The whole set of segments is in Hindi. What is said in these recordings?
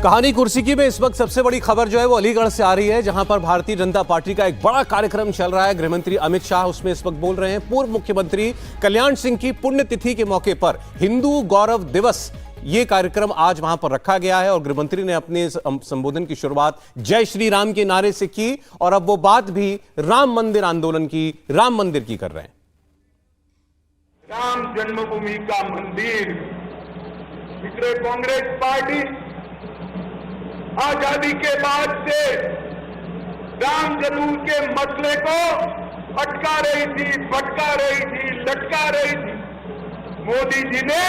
कहानी कुर्सी की में इस वक्त सबसे बड़ी खबर जो है वो अलीगढ़ से आ रही है, जहां पर भारतीय जनता पार्टी का एक बड़ा कार्यक्रम चल रहा है। गृहमंत्री अमित शाह उसमें इस वक्त बोल रहे हैं। पूर्व मुख्यमंत्री कल्याण सिंह की पुण्यतिथि के मौके पर हिंदू गौरव दिवस ये कार्यक्रम आज वहां पर रखा गया है और गृहमंत्री ने अपने संबोधन की शुरुआत जय श्री राम के नारे से की और अब वो बात भी राम मंदिर आंदोलन की, राम मंदिर की कर रहे हैं। राम जन्मभूमि का मंदिर, इकडे कांग्रेस पार्टी आजादी के बाद से राम जन्म के मसले को अटका रही थी, भटका रही थी, लटका रही थी। मोदी जी ने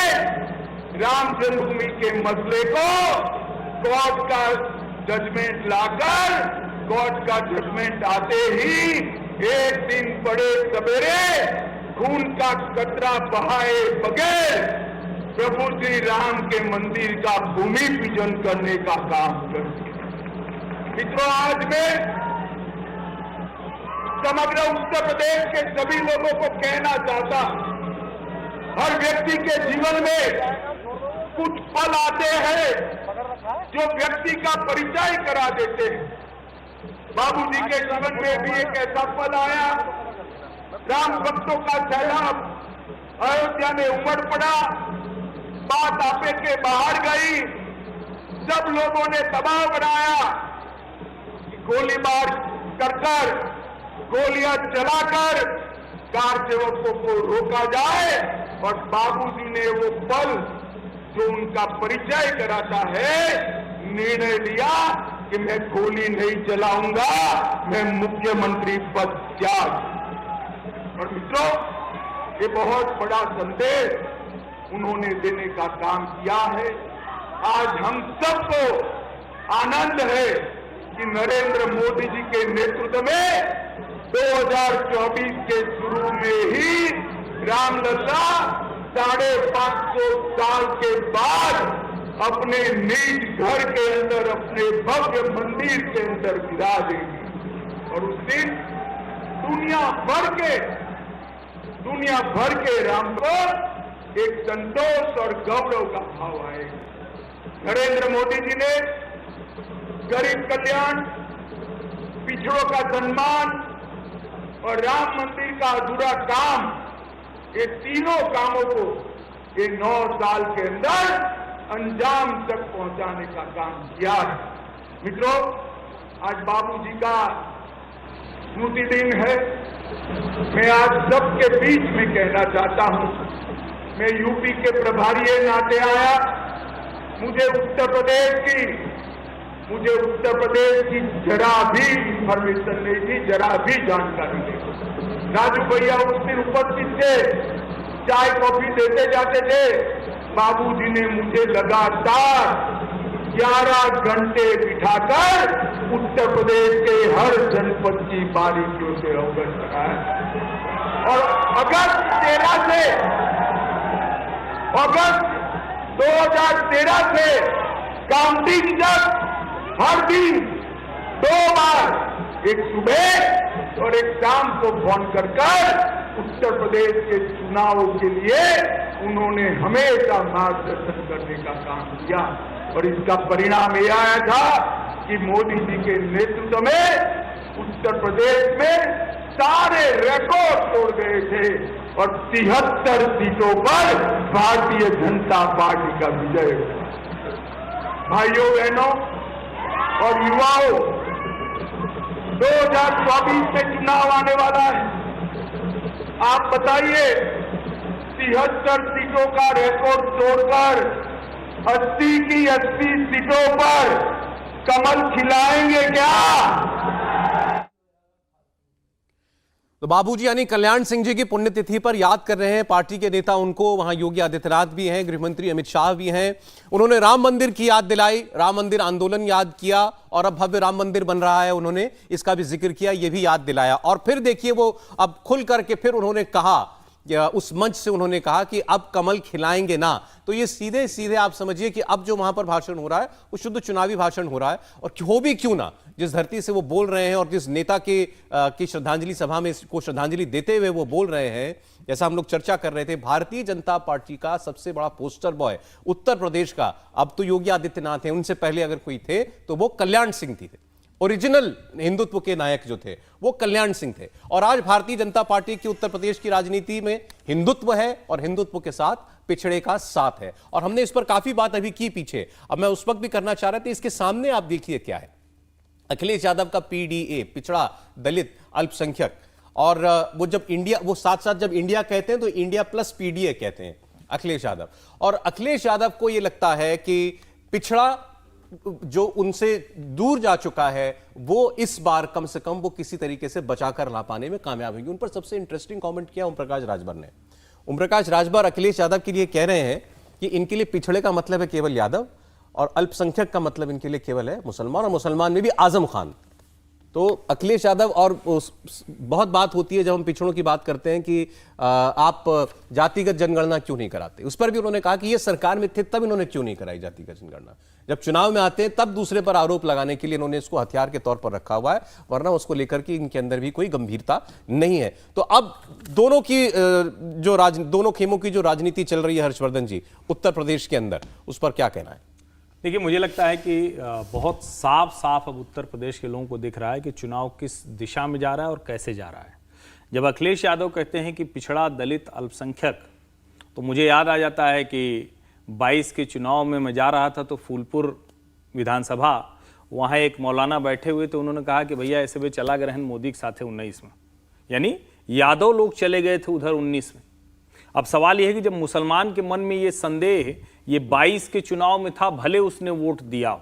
राम जन्मभूमि के मसले को कोर्ट का जजमेंट लाकर, कोर्ट का जजमेंट आते ही एक दिन बड़े सवेरे खून का कतरा बहाए बगैर प्रभु श्री राम के मंदिर का भूमि पूजन करने का काम कर दिया। मित्रों, आज मैं समग्र उत्तर प्रदेश के सभी लोगों को कहना चाहता हूं, हर व्यक्ति के जीवन में कुछ पल आते हैं जो व्यक्ति का परिचय करा देते हैं। बाबूजी के जीवन में भी एक ऐसा पल आया, राम भक्तों का सैलाब अयोध्या में उमड़ पड़ा, बात आपे के बाहर गई। सब लोगों ने दबाव बनाया कि गोलीबार कर गोलियां चलाकर कार सेवकों को रोका जाए और बाबूजी ने वो पल जो उनका परिचय कराता है, निर्णय लिया कि मैं गोली नहीं चलाऊंगा, मैं मुख्यमंत्री पद त्याग। और मित्रों, ये बहुत बड़ा संदेश उन्होंने देने का काम किया है। आज हम सबको आनंद है कि नरेंद्र मोदी जी के नेतृत्व में 2024 के शुरू में ही रामलला 550 साल के बाद अपने निज घर के अंदर, अपने भव्य मंदिर के अंदर विराजेगी और उस दिन दुनिया भर के राम को एक संतोष और गौरव का भाव आएगा। नरेंद्र मोदी जी ने गरीब कल्याण, पिछड़ों का सम्मान और राम मंदिर का अधूरा काम, ये तीनों कामों को ये 9 साल के अंदर अंजाम तक पहुंचाने का काम किया है। मित्रों, आज बाबूजी का स्मृति दिन है। मैं आज सबके बीच में कहना चाहता हूं, मैं यूपी के प्रभारी नाते आया, मुझे उत्तर प्रदेश की जरा भी इंफॉर्मेशन नहीं थी, जरा भी जानकारी नहीं। राजू भैया उस दिन उपस्थित थे, चाय कॉफी देते जाते थे। बाबूजी ने मुझे लगातार 11 घंटे बिठाकर उत्तर प्रदेश के हर जनपद की बारीकियों से अवगत कराया और अगस्त 2013 से काउंटिंग तक हर दिन 2 बार, एक सुबह और एक शाम को फोन कर उत्तर प्रदेश के चुनावों के लिए उन्होंने हमेशा मार्गदर्शन करने का काम किया और इसका परिणाम यह आया था कि मोदी जी के नेतृत्व में उत्तर प्रदेश में सारे रिकॉर्ड तोड़ गए थे और 73 सीटों पर भारतीय जनता पार्टी का विजय हुआ। भाइयों बहनों और युवाओं, 2024 में चुनाव आने वाला है। आप बताइए, 73 सीटों का रिकॉर्ड तोड़कर 80 की 80 सीटों पर कमल खिलाएंगे क्या? तो बाबूजी यानी कल्याण सिंह जी की पुण्यतिथि पर याद कर रहे हैं पार्टी के नेता उनको। वहां योगी आदित्यनाथ भी हैं, गृहमंत्री अमित शाह भी हैं। उन्होंने राम मंदिर की याद दिलाई, राम मंदिर आंदोलन याद किया और अब भव्य राम मंदिर बन रहा है, उन्होंने इसका भी जिक्र किया, यह भी याद दिलाया। और फिर देखिए वो अब खुल करके फिर उन्होंने कहा उस मंच से उन्होंने कहा कि अब कमल खिलाएंगे ना। तो ये सीधे सीधे आप समझिए कि अब जो वहां पर भाषण हो रहा है वो शुद्ध चुनावी भाषण हो रहा है। और हो भी क्यों ना, जिस धरती से वो बोल रहे हैं और जिस नेता की श्रद्धांजलि सभा में को श्रद्धांजलि देते हुए वो बोल रहे हैं, जैसा हम लोग चर्चा कर रहे थे, भारतीय जनता पार्टी का सबसे बड़ा पोस्टर बॉय उत्तर प्रदेश का, अब तो योगी आदित्यनाथ हैं, उनसे पहले अगर कोई थे तो वो कल्याण सिंह थे। ओरिजिनल हिंदुत्व के नायक जो थे वो कल्याण सिंह थे। और आज भारतीय जनता पार्टी की उत्तर प्रदेश की राजनीति में हिंदुत्व है और हिंदुत्व के साथ पिछड़े का साथ है। और हमने इस पर काफी बात अभी की पीछे, अब मैं उस वक्त भी करना चाह रहा था। इसके सामने आप देखिए क्या है, अखिलेश यादव का पीडीए, पिछड़ा दलित अल्पसंख्यक, और वो जब इंडिया, वो साथ साथ जब इंडिया कहते हैं तो इंडिया प्लस पीडीए कहते हैं अखिलेश यादव। और अखिलेश यादव को यह लगता है कि पिछड़ा जो उनसे दूर जा चुका है वो इस बार कम से कम वो किसी तरीके से बचाकर ला पाने में कामयाब होगी। उन पर सबसे इंटरेस्टिंग कमेंट किया ओम प्रकाश राजभर ने। ओम प्रकाश राजभर अखिलेश यादव के लिए कह रहे हैं कि इनके लिए पिछड़े का मतलब है केवल यादव और अल्पसंख्यक का मतलब इनके लिए केवल है मुसलमान, और मुसलमान में भी आजम खान। तो अखिलेश यादव, और बहुत बात होती है जब हम पिछड़ों की बात करते हैं कि आप जातिगत जनगणना क्यों नहीं कराते, उस पर भी उन्होंने कहा कि ये सरकार में थे तब इन्होंने क्यों नहीं कराई जातिगत जनगणना, जब चुनाव में आते हैं तब दूसरे पर आरोप लगाने के लिए इन्होंने इसको हथियार के तौर पर रखा हुआ है, वरना उसको लेकर के इनके अंदर भी कोई गंभीरता नहीं है। तो अब दोनों की दोनों खेमों की जो राजनीति चल रही है हर्षवर्धन जी उत्तर प्रदेश के अंदर, उस पर क्या कहना है? देखिए, मुझे लगता है कि बहुत साफ साफ अब उत्तर प्रदेश के लोगों को दिख रहा है कि चुनाव किस दिशा में जा रहा है और कैसे जा रहा है। जब अखिलेश यादव कहते हैं कि पिछड़ा दलित अल्पसंख्यक, तो मुझे याद आ जाता है कि 22 के चुनाव में मैं जा रहा था तो फूलपुर विधानसभा, वहाँ एक मौलाना बैठे हुए थे, उन्होंने कहा कि भैया ऐसे वे चला गए मोदी के साथ 19 में, यानी यादव लोग चले गए थे उधर 19 में। अब सवाल यह है कि जब मुसलमान के मन में ये संदेह ये 22 के चुनाव में था, भले उसने वोट दिया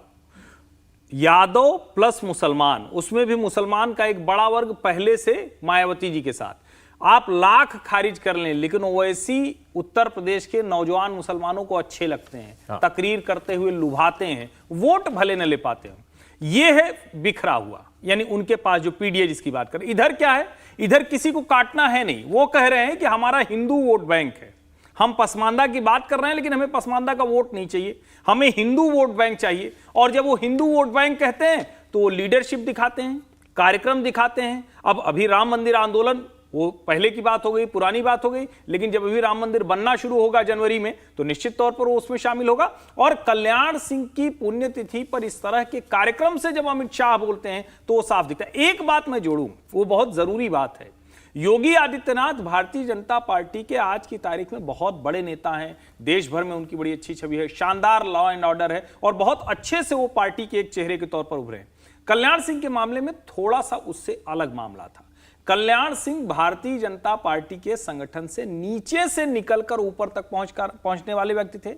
यादव प्लस मुसलमान, उसमें भी मुसलमान का एक बड़ा वर्ग पहले से मायावती जी के साथ, आप लाख खारिज कर लें लेकिन ओवैसी उत्तर प्रदेश के नौजवान मुसलमानों को अच्छे लगते हैं, तकरीर करते हुए लुभाते हैं, वोट भले न ले पाते हैं। ये है बिखरा हुआ, यानी उनके पास जो पीडीए जिसकी बात करें। इधर क्या है, इधर किसी को काटना है नहीं, वो कह रहे हैं कि हमारा हिंदू वोट बैंक है, हम पसमानदा की बात कर रहे हैं लेकिन हमें पसमानदा का वोट नहीं चाहिए, हमें हिंदू वोट बैंक चाहिए। और जब वो हिंदू वोट बैंक कहते हैं तो वो लीडरशिप दिखाते हैं, कार्यक्रम दिखाते हैं। अब अभी राम मंदिर आंदोलन, वो पहले की बात हो गई, पुरानी बात हो गई, लेकिन जब अभी राम मंदिर बनना शुरू होगा जनवरी में तो निश्चित तौर पर वो उसमें शामिल होगा। और कल्याण सिंह की पुण्यतिथि पर इस तरह के कार्यक्रम से जब अमित शाह बोलते हैं तो वो साफ दिखता है। एक बात मैं जोड़ूं, वो बहुत जरूरी बात है, योगी आदित्यनाथ भारतीय जनता पार्टी के आज की तारीख में बहुत बड़े नेता हैं, देश भर में उनकी बड़ी अच्छी छवि है, शानदार लॉ एंड ऑर्डर है और बहुत अच्छे से वो पार्टी के एक चेहरे के तौर पर उभरे। कल्याण सिंह के मामले में थोड़ा सा उससे अलग मामला था। कल्याण सिंह भारतीय जनता पार्टी के संगठन से नीचे से निकलकर ऊपर तक पहुंचने वाले व्यक्ति थे।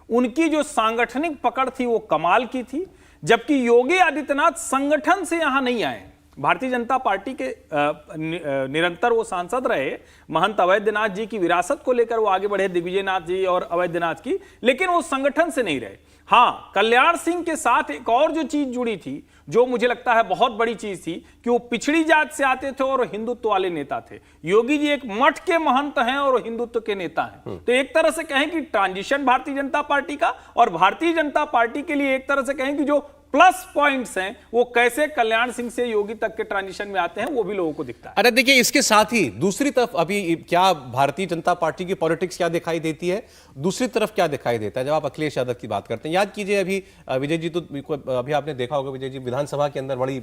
उनकी जो सांगठनिक पकड़ थी वो कमाल की थी, जबकि योगी आदित्यनाथ संगठन से यहां नहीं आए। भारतीय जनता पार्टी के निरंतर वो सांसद रहे, महंत अवैधनाथ जी की विरासत को लेकर वो आगे बढ़े, दिग्विजयनाथ जी और अवैधनाथ की, लेकिन वो संगठन से नहीं रहे। हाँ, कल्याण सिंह के साथ एक और जो चीज जुड़ी थी, जो मुझे लगता है बहुत बड़ी चीज थी, कि वो पिछड़ी जात से आते थे और हिंदुत्व वाले नेता थे। योगी जी एक मठ के महंत हैं और हिंदुत्व के नेता हैं। तो एक तरह से कहें कि ट्रांजिशन भारतीय जनता पार्टी का, और भारतीय जनता पार्टी के लिए एक तरह से कहें कि जो प्लस पॉइंट्स हैं वो कैसे कल्याण सिंह से योगी तक के ट्रांजिशन में आते हैं, वो भी लोगों को दिखता है। अरे देखिए, इसके साथ ही दूसरी तरफ अभी क्या भारतीय जनता पार्टी की पॉलिटिक्स क्या दिखाई देती है, दूसरी तरफ क्या दिखाई देता है जब आप अखिलेश यादव की बात करते हैं। याद कीजिए, अभी विजय जी, तो अभी आपने देखा होगा विजय जी, विधानसभा के अंदर बड़ी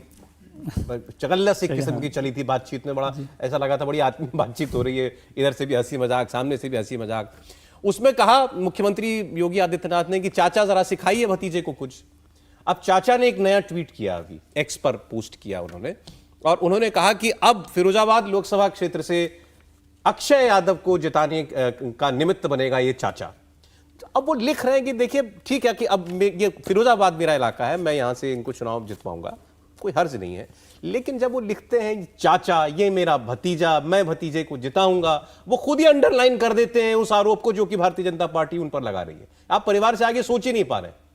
चगल्लस एक किस्म की चली थी बातचीत में, बड़ा ऐसा लगा था बड़ी आत्मीय बातचीत हो रही है, इधर से भी हंसी मजाक, सामने से भी हंसी मजाक। उसमें कहा मुख्यमंत्री योगी आदित्यनाथ ने कि चाचा जरा सिखाइए भतीजे को कुछ। अब चाचा ने एक नया ट्वीट किया, अभी एक्स पर पोस्ट किया उन्होंने, और उन्होंने कहा कि अब फिरोजाबाद लोकसभा क्षेत्र से अक्षय यादव को जिताने का निमित्त बनेगा ये चाचा। अब वो लिख रहे हैं कि देखिए ठीक है कि अब ये फिरोजाबाद मेरा इलाका है, मैं यहां से इनको चुनाव जितवाऊंगा, कोई हर्ज नहीं है, लेकिन जब वो लिखते हैं चाचा, ये मेरा भतीजा, मैं भतीजे को जिताऊंगा, वो खुद ही अंडरलाइन कर देते हैं उस आरोप को जो कि भारतीय जनता पार्टी उन पर लगा रही है। आप परिवार से आगे सोच ही नहीं पा रहे।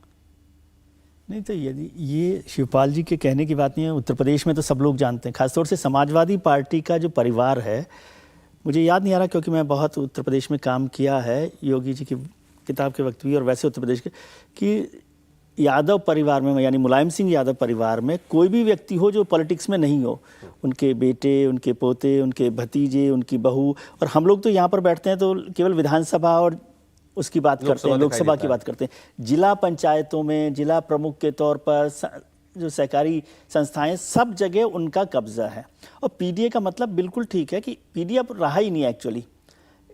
नहीं तो यदि ये शिवपाल जी के कहने की बात नहीं है, उत्तर प्रदेश में तो सब लोग जानते हैं, खासतौर से समाजवादी पार्टी का जो परिवार है, मुझे याद नहीं आ रहा क्योंकि मैं बहुत उत्तर प्रदेश में काम किया है योगी जी की किताब के वक्त भी और वैसे उत्तर प्रदेश के कि यादव परिवार में यानी मुलायम सिंह यादव परिवार में कोई भी व्यक्ति हो जो पॉलिटिक्स में नहीं हो, उनके बेटे, उनके पोते, उनके भतीजे, उनकी बहू, और हम लोग तो यहाँ पर बैठते हैं तो केवल विधानसभा और उसकी बात करते हैं, लोकसभा की बात करते हैं। जिला पंचायतों में जिला प्रमुख के तौर पर जो सहकारी संस्थाएं, सब जगह उनका कब्जा है। और पीडीए का मतलब बिल्कुल ठीक है कि पीडीए अब रहा ही नहीं है एक्चुअली।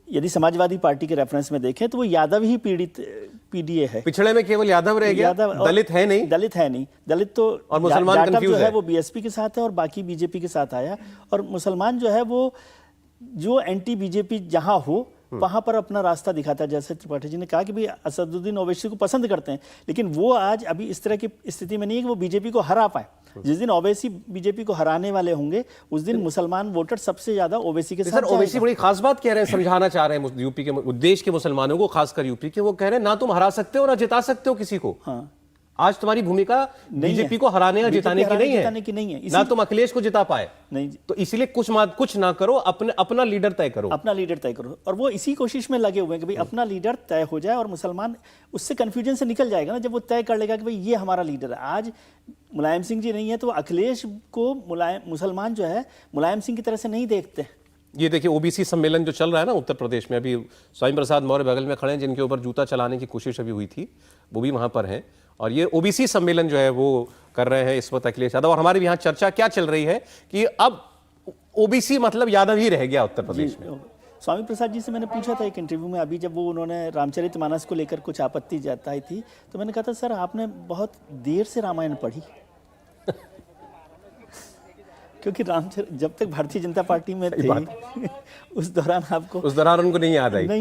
यदि समाजवादी पार्टी के रेफरेंस में देखें तो वो यादव ही पीडीए है। पिछड़े में केवल यादव रह गया, दलित है नहीं। दलित है नहीं, दलित तो और मुसलमान जो है वो बीएसपी के साथ है और बाकी बीजेपी के साथ आया। और मुसलमान जो है वो जो एंटी बीजेपी जहां हो वहां पर अपना रास्ता दिखाता है। जैसे त्रिपाठी जी ने कहा कि भाई असदुद्दीन ओवैसी को पसंद करते हैं, लेकिन वो आज अभी इस तरह की स्थिति में नहीं है कि वो बीजेपी को हरा पाए। जिस दिन ओवैसी बीजेपी को हराने वाले होंगे उस दिन मुसलमान वोटर सबसे ज्यादा ओवैसी के साथ सर, ओवैसी बड़ी खास बात कह रहे हैं, समझाना चाह रहे हैं यूपी के देश के मुसलमानों को, खासकर यूपी के। वो कह रहे हैं ना तुम हरा सकते हो ना जिता सकते हो किसी को। हाँ। आज तुम्हारी भूमिका बीजेपी को हराने या जिताने की नहीं है। ना तुम अखिलेश को जिता पाए, नहीं, तो इसीलिए कुछ ना करो, अपना लीडर तय करो। अपना लीडर तय करो। और वो इसी कोशिश में लगे हुए हैं कि भाई अपना लीडर तय हो जाए और मुसलमान उससे कंफ्यूजन से निकल जाएगा ना, जब वो तय कर लेगा कि भाई ये हमारा लीडर है। आज मुलायम सिंह जी नहीं है तो अखिलेश को मुसलमान जो है मुलायम सिंह की तरह से नहीं देखते। ये देखिए ओबीसी सम्मेलन जो चल रहा है ना उत्तर प्रदेश में, अभी स्वामी प्रसाद मौर्य बगल में खड़े हैं, जिनके ऊपर जूता चलाने की कोशिश अभी हुई थी, वो भी वहां पर हैं। और ये ओबीसी सम्मेलन जो है वो कर रहे हैं इस वक्त अखिलेश यादव। और हमारे यहाँ चर्चा क्या चल रही है कि अब ओबीसी मतलब यादव ही रह गया उत्तर प्रदेश में। स्वामी प्रसाद जी से मैंने पूछा था एक इंटरव्यू में, अभी जब वो उन्होंने रामचरितमानस को लेकर कुछ आपत्ति जताई थी, तो मैंने कहा था सर आपने बहुत देर से रामायण पढ़ी क्योंकि जब तक भारतीय जनता पार्टी में थे उस दौरान उनको नहीं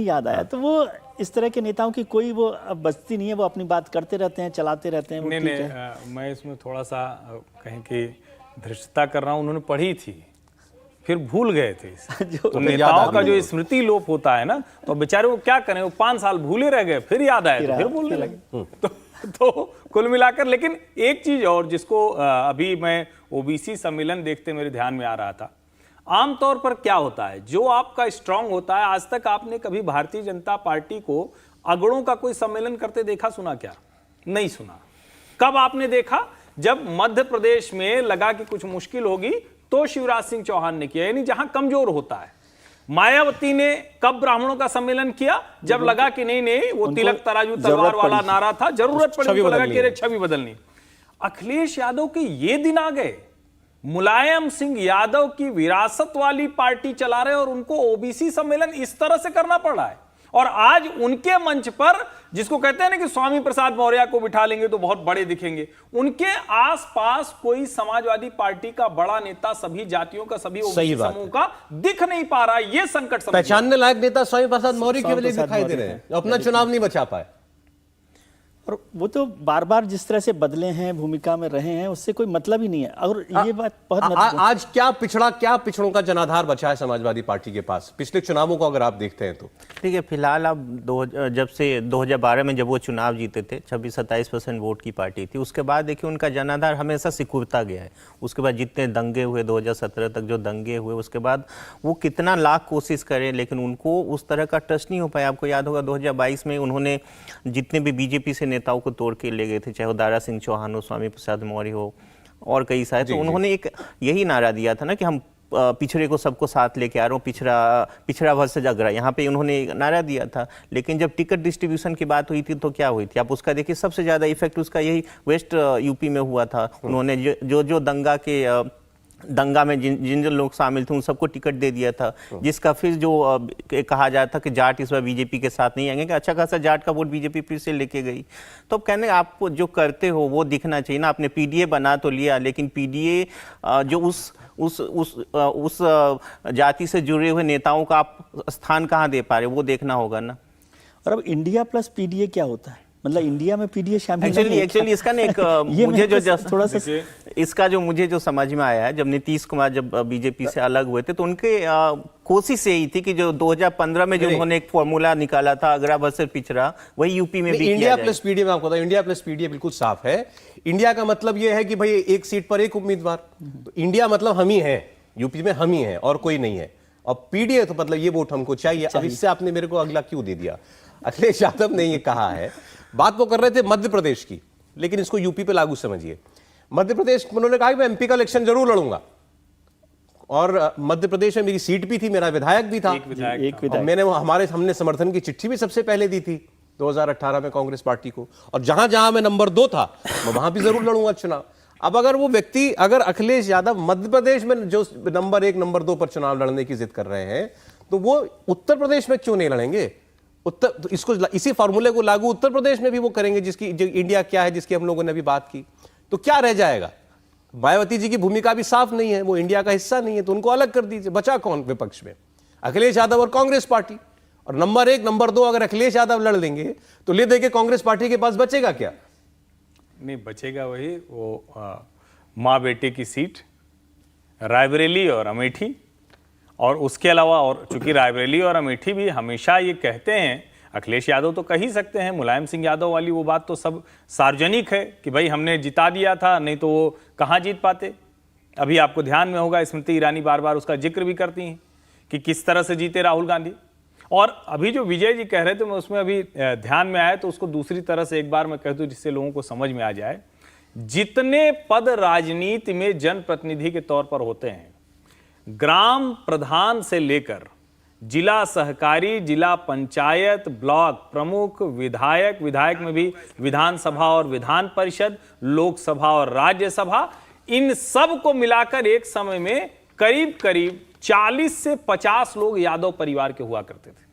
याद आया। तो वो इस तरह के नेताओं की कोई वो अब बस्ती नहीं है, वो अपनी बात करते रहते हैं, चलाते रहते हैं। नहीं, मैं इसमें थोड़ा सा कहीं की धृष्टता कर रहा हूँ। उन्होंने पढ़ी थी फिर भूल गए थे। तो नेताओं का जो स्मृति लोप होता है ना, तो बेचारे वो क्या करें, वो 5 साल भूले रह गए, फिर याद आए तो फिर भूलने लगे। तो कुल मिलाकर, लेकिन एक चीज और जिसको अभी मैं ओबीसी सम्मेलन देखते मेरे ध्यान में आ रहा था, आमतौर पर क्या होता है, जो आपका स्ट्रांग होता है, आज तक आपने कभी भारतीय जनता पार्टी को अगड़ों का कोई सम्मेलन करते देखा सुना क्या? नहीं सुना। कब आपने देखा? जब मध्य प्रदेश में लगा कि कुछ मुश्किल होगी तो शिवराज सिंह चौहान ने किया, यानी जहां कमजोर होता है। मायावती ने कब ब्राह्मणों का सम्मेलन किया? जब लगा कि नहीं वो तिलक तराजू तलवार वाला नारा था, जरूरत पड़ी तो लगा कि छवि बदलनी। अखिलेश यादव के ये दिन आ गए, मुलायम सिंह यादव की विरासत वाली पार्टी चला रहे और उनको ओबीसी सम्मेलन इस तरह से करना पड़ा है। और आज उनके मंच पर, जिसको कहते हैं ना कि स्वामी प्रसाद मौर्य को बिठा लेंगे तो बहुत बड़े दिखेंगे, उनके आसपास कोई समाजवादी पार्टी का बड़ा नेता सभी जातियों का, सभी ओबीसी समूह का दिख नहीं पा रहा। ये संकट पहचानने लायक नेता स्वामी प्रसाद मौर्य केवल दिखाई दे रहे हैं, अपना चुनाव नहीं बचा पाए। और वो तो बार बार जिस तरह से बदले हैं, भूमिका में रहे हैं, उससे कोई मतलब ही नहीं है। और ये बात बहुत आज क्या पिछड़ों का जनाधार बचा है समाजवादी पार्टी के पास पिछले चुनावों को अगर आप देखते हैं तो? ठीक है, फिलहाल अब जब से 2012 में जब वो चुनाव जीते थे 26-27% वोट की पार्टी थी, उसके बाद देखिए उनका जनाधार हमेशा सिकुड़ता गया है। उसके बाद जितने दंगे हुए 2017 तक जो दंगे हुए, उसके बाद वो कितना लाख कोशिश करें लेकिन उनको उस तरह का टच नहीं हो पाया। आपको याद होगा 2022 में उन्होंने जितने भी बीजेपी से नेताओं को तोड़ के ले गए थे, चाहे वो दारा सिंह चौहान हो, स्वामी प्रसाद मौर्य हो और कई सारे, तो उन्होंने एक यही नारा दिया था ना कि हम पिछड़े को सबको साथ लेके आ रहा हूँ, पिछड़ा वर्सेस अगड़ा, यहाँ पे उन्होंने नारा दिया था। लेकिन जब टिकट डिस्ट्रीब्यूशन की बात हुई थी तो क्या हुई थी आप उसका देखिए, सबसे ज्यादा इफेक्ट उसका यही वेस्ट यूपी में हुआ था। उन्होंने जो दंगा में जिन लोग शामिल थे उन सबको टिकट दे दिया था, जिसका फिर जो कहा जाता कि जाट इस बार बीजेपी के साथ नहीं आएंगे, कि अच्छा खासा जाट का वोट बीजेपी फिर से लेके गई। तो अब कहने आपको जो करते हो वो दिखना चाहिए ना। आपने पीडीए बना तो लिया, लेकिन पीडीए जो उस जाति से जुड़े हुए नेताओं का आप स्थान कहाँ दे पा रहे हो, वो देखना होगा ना। और अब इंडिया प्लस पीडीए क्या होता है? मतलब इंडिया में पीडीए शामिल एक्चुअली इसका ना एक मुझे जो थोड़ा सा इसका जो मुझे जो समझ में आया है, जब नीतीश कुमार जब बीजेपी से अलग हुए थे तो उनके कोशिश यही थी कि जो 2015 में जो उन्होंने एक फॉर्मूला निकाला था अगड़ा वर्सेस पिछड़ा, वही यूपी में भी इंडिया प्लस पीडीए में आपको पता है, इंडिया प्लस पीडीए बिल्कुल साफ है। इंडिया का मतलब यह है कि भाई एक सीट पर एक उम्मीदवार, तो इंडिया मतलब हम ही है, यूपी में हम ही है और कोई नहीं है। और पीडीए तो मतलब ये वोट हमको चाहिए। अब इससे आपने मेरे को अगला क्यों दे दिया? अखिलेश यादव ने ये कहा है, बात वो कर रहे थे मध्य प्रदेश की, लेकिन इसको यूपी पे लागू समझिए। मध्य प्रदेश उन्होंने कहा कि मैं एमपी का इलेक्शन जरूर लड़ूंगा, और मध्य प्रदेश में मेरी सीट भी थी, मेरा विधायक भी था, और मैंने हमने समर्थन की चिट्ठी भी सबसे पहले दी थी 2018 में कांग्रेस पार्टी को, और जहां जहां मैं नंबर 2 था मैं वहां भी जरूर लड़ूंगा चुनाव। अब अगर वो व्यक्ति, अगर अखिलेश यादव मध्य प्रदेश में जो नंबर 1 नंबर 2 पर चुनाव लड़ने की जिद कर रहे हैं, तो वो उत्तर प्रदेश में क्यों नहीं लड़ेंगे? तो इसको, इसी फॉर्मूले को लागू उत्तर प्रदेश में भी वो करेंगे, जिसकी जो इंडिया क्या है, जिसकी हम लोगों ने अभी बात की। तो क्या रह जाएगा? मायावती जी की भूमिका भी साफ नहीं है, वो इंडिया का हिस्सा नहीं है, तो उनको अलग कर दीजिए। बचा कौन विपक्ष में? अखिलेश यादव और कांग्रेस पार्टी। और नंबर 1 नंबर 2 अगर अखिलेश यादव लड़ लेंगे तो ले देके कांग्रेस पार्टी के पास बचेगा क्या? नहीं बचेगा वही वो माँ बेटे की सीट, रायबरेली और अमेठी। और उसके अलावा, और चूंकि रायबरेली और अमेठी भी हमेशा ये कहते हैं, अखिलेश यादव तो कह ही सकते हैं, मुलायम सिंह यादव वाली वो बात तो सब सार्वजनिक है कि भाई हमने जिता दिया था, नहीं तो वो कहाँ जीत पाते। अभी आपको ध्यान में होगा, स्मृति ईरानी बार बार उसका जिक्र भी करती हैं कि किस तरह से जीते राहुल गांधी। और अभी जो विजय जी कह रहे थे, मैं उसमें अभी ध्यान में आया तो उसको दूसरी तरह से एक बार मैं कह दूं जिससे लोगों को समझ में आ जाए। जितने पद राजनीति में जनप्रतिनिधि के तौर पर होते हैं, ग्राम प्रधान से लेकर जिला सहकारी, जिला पंचायत, ब्लॉक प्रमुख, विधायक, विधायक में भी विधानसभा और विधान परिषद, लोकसभा और राज्यसभा, इन सब को मिलाकर एक समय में करीब करीब 40 से 50 लोग यादव परिवार के हुआ करते थे।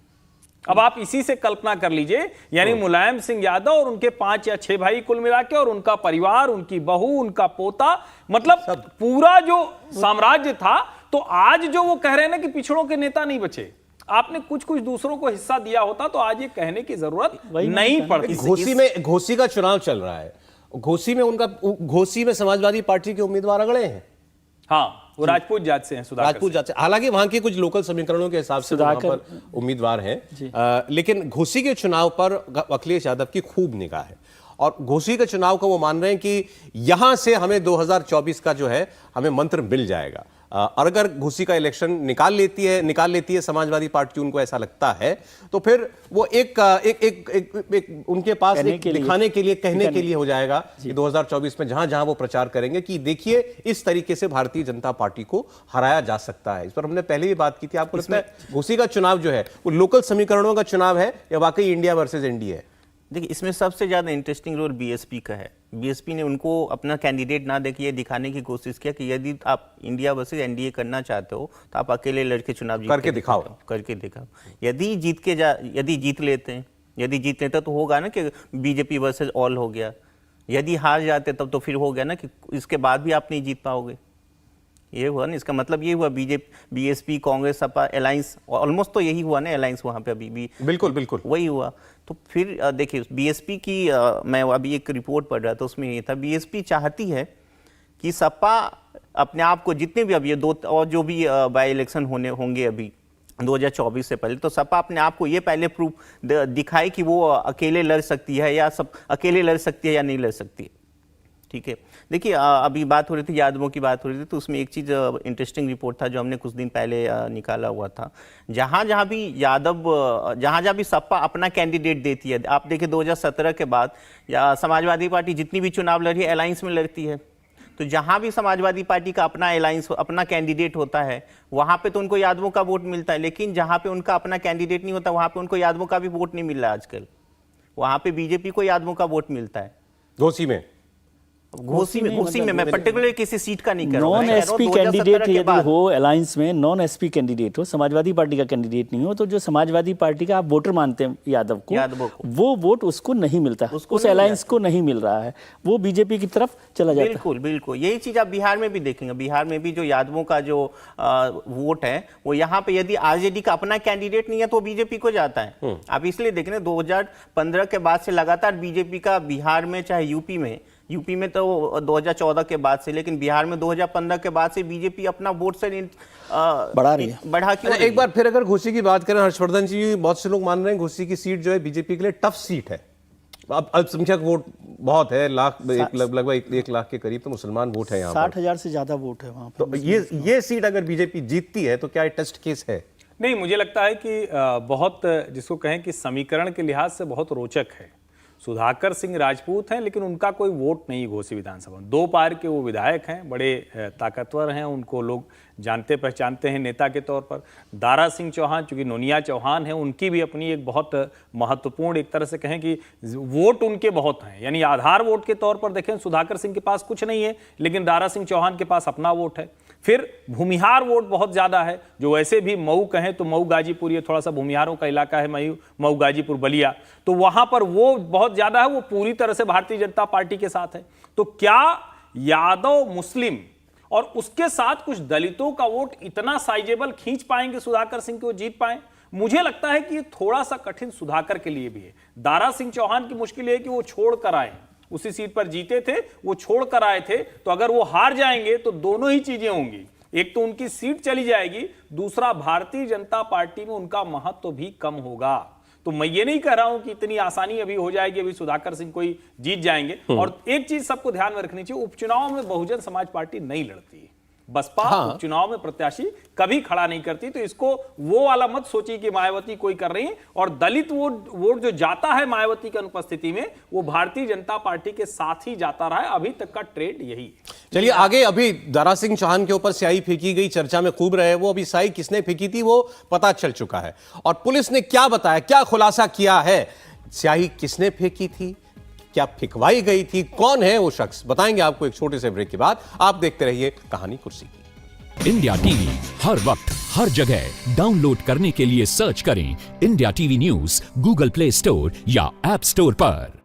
अब आप इसी से कल्पना कर लीजिए, यानी मुलायम सिंह यादव और उनके 5 या 6 भाई कुल मिला के, और उनका परिवार, उनकी बहू, उनका पोता, मतलब पूरा जो साम्राज्य था। तो आज जो वो कह रहे हैं ना कि पिछड़ों के नेता नहीं बचे, आपने कुछ कुछ दूसरों को हिस्सा दिया होता तो आज ये कहने की जरूरत नहीं पड़ती। घोसी का चुनाव चल रहा है, घोसी में समाजवादी पार्टी के उम्मीदवार अगड़े हैं। हाँ, वो राजपूत जात से हैं, राजपूत जात से। हालांकि वहां के कुछ लोकल समीकरणों के हिसाब से वहां पर उम्मीदवार हैं, लेकिन घोसी के चुनाव पर अखिलेश यादव की खूब निगाह है, और घोसी के चुनाव को वो मान रहे हैं कि यहां से हमें 2024 का जो है हमें मंत्र मिल जाएगा। और अगर घोसी का इलेक्शन निकाल लेती है समाजवादी पार्टी, उनको ऐसा लगता है, तो फिर वो एक उनके पास दिखाने के लिए, कहने के लिए हो जाएगा कि 2024 में जहां जहां वो प्रचार करेंगे कि देखिए इस तरीके से भारतीय जनता पार्टी को हराया जा सकता है। इस पर हमने पहले भी बात की थी। आपको लगता है घोसी का चुनाव जो है वो लोकल समीकरणों का चुनाव है या वाकई इंडिया वर्सेज एनडीए है? देखिए, इसमें सबसे ज़्यादा इंटरेस्टिंग रोल बीएसपी का है। बीएसपी ने उनको अपना कैंडिडेट ना देके ये दिखाने की कोशिश किया कि यदि आप इंडिया वर्सेस एनडीए करना चाहते हो तो आप अकेले लड़के चुनाव करके दिखाओ। यदि जीत लेते तो होगा ना कि बीजेपी वर्सेस ऑल हो गया। यदि हार जाते तब तो फिर हो गया ना कि इसके बाद भी आप नहीं जीत पाओगे। ये हुआ ना, इसका मतलब ये हुआ BSP Congress Sapa alliance, almost तो यही हुआ ना अलायंस वहां पे अभी भी। बिल्कुल वही हुआ। तो फिर देखिए बीएसपी की मैं अभी एक रिपोर्ट पढ़ रहा था, उसमें ये था बीएसपी चाहती है कि सपा अपने आप को जितने भी अभी 2 और जो भी बाई इलेक्शन होंगे अभी 2024 से पहले, तो सपा अपने आप को ये पहले प्रूफ दिखाए कि वो अकेले लड़ सकती है या सब अकेले लड़ सकती है या नहीं लड़ सकती है। ठीक है, देखिए अभी बात हो रही थी, यादवों की बात हो रही थी, तो उसमें एक चीज़ इंटरेस्टिंग रिपोर्ट था जो हमने कुछ दिन पहले निकाला हुआ था। जहाँ जहाँ भी सपा अपना कैंडिडेट देती है, आप देखिए 2017 के बाद या समाजवादी पार्टी जितनी भी चुनाव लड़ी है अलायंस में लड़ती है। तो जहाँ भी समाजवादी पार्टी का अपना अलायंस, अपना कैंडिडेट होता है, वहाँ पे तो उनको यादवों का वोट मिलता है, लेकिन जहाँ पे उनका अपना कैंडिडेट नहीं होता वहाँ पे उनको यादवों का भी वोट नहीं मिल रहा आजकल। वहाँ पे बीजेपी को यादवों का वोट मिलता है। घोसी में मैं पर्टिकुलर किसी सीट का नहीं कर रहा हूं। नॉन एसपी कैंडिडेट यदि हो अलायंस में, नॉन एसपी कैंडिडेट हो, समाजवादी पार्टी का कैंडिडेट नहीं हो, तो जो समाजवादी पार्टी का आप वोटर मानते हैं यादव को, वो वोट उसको नहीं मिलता, उस अलायंस को नहीं मिल रहा है, वो बीजेपी की तरफ चला जाता है। बिल्कुल यही चीज आप बिहार में भी देखेंगे। बिहार में भी जो यादवों का जो वोट है वो यहाँ पे यदि आरजेडी का अपना कैंडिडेट नहीं है तो बीजेपी को जाता है। आप इसलिए देख रहे हैं 2015 के बाद से लगातार बीजेपी का बिहार में, चाहे यूपी में तो 2014 के बाद से, लेकिन बिहार में 2015 के बाद से बीजेपी अपना वोट से बढ़ा रही है। एक बार फिर अगर घोसी की बात करें हर्षवर्धन जी, बहुत से लोग मान रहे हैं घोसी की सीट जो है बीजेपी के लिए टफ सीट है, अब अल्पसंख्यक वोट बहुत है, लगभग 1 लाख के करीब तो मुसलमान वोट है यहाँ पर। 60,000 से ज्यादा वोट है वहां पर। तो ये सीट अगर बीजेपी जीतती है तो क्या ये टेस्ट केस है? नहीं, मुझे लगता है कि बहुत, जिसको कहें कि समीकरण के लिहाज से बहुत रोचक है। सुधाकर सिंह राजपूत हैं, लेकिन उनका कोई वोट नहीं घोसी विधानसभा में। 2 पार के वो विधायक हैं, बड़े ताकतवर हैं, उनको लोग जानते पहचानते हैं नेता के तौर पर। दारा सिंह चौहान, चूंकि नोनिया चौहान है, उनकी भी अपनी एक बहुत महत्वपूर्ण, एक तरह से कहें कि वोट उनके बहुत हैं। यानी आधार वोट के तौर पर देखें, सुधाकर सिंह के पास कुछ नहीं है, लेकिन दारा सिंह चौहान के पास अपना वोट है। फिर भूमिहार वोट बहुत ज्यादा है, जो वैसे भी मऊ कहें तो मऊ गाजीपुर, ये थोड़ा सा भूमिहारों का इलाका है, मऊ गाजीपुर बलिया, तो वहां पर वो बहुत ज्यादा है, वो पूरी तरह से भारतीय जनता पार्टी के साथ है। तो क्या यादव मुस्लिम और उसके साथ कुछ दलितों का वोट इतना साइजेबल खींच पाएंगे सुधाकर सिंह को जीत पाए? मुझे लगता है कि ये थोड़ा सा कठिन सुधाकर के लिए भी है। दारा सिंह चौहान की मुश्किल है कि वो छोड़ कर आए, उसी सीट पर जीते थे, वो छोड़ कर आए थे, तो अगर वो हार जाएंगे तो दोनों ही चीजें होंगी। एक तो उनकी सीट चली जाएगी, दूसरा भारतीय जनता पार्टी में उनका महत्व भी कम होगा। तो मैं ये नहीं कह रहा हूं कि इतनी आसानी अभी हो जाएगी, अभी सुधाकर सिंह कोई जीत जाएंगे। और एक चीज सबको ध्यान में रखनी चाहिए, उपचुनाव में बहुजन समाज पार्टी नहीं लड़ती। बसपा उपचुनाव में प्रत्याशी कभी खड़ा नहीं करती, तो इसको वो वाला मत सोचिए कि मायावती कोई कर रही है। और दलित वोट जो जाता है मायावती की अनुपस्थिति में, वो भारतीय जनता पार्टी के साथ ही जाता रहा है। अभी तक का ट्रेंड यही है। चलिए आगे, अभी दारा सिंह चौहान के ऊपर स्याही फेंकी गई, चर्चा में खूब रहे वो। अभी स्याही किसने फेंकी थी वो पता चल चुका है, और पुलिस ने क्या बताया, क्या खुलासा किया है, स्याही किसने फेंकी थी, क्या फिकवाई गई थी, कौन है वो शख्स, बताएंगे आपको एक छोटे से ब्रेक के बाद। आप देखते रहिए कहानी कुर्सी की। इंडिया टीवी हर वक्त हर जगह डाउनलोड करने के लिए सर्च करें India TV news Google play store या ऐप स्टोर पर।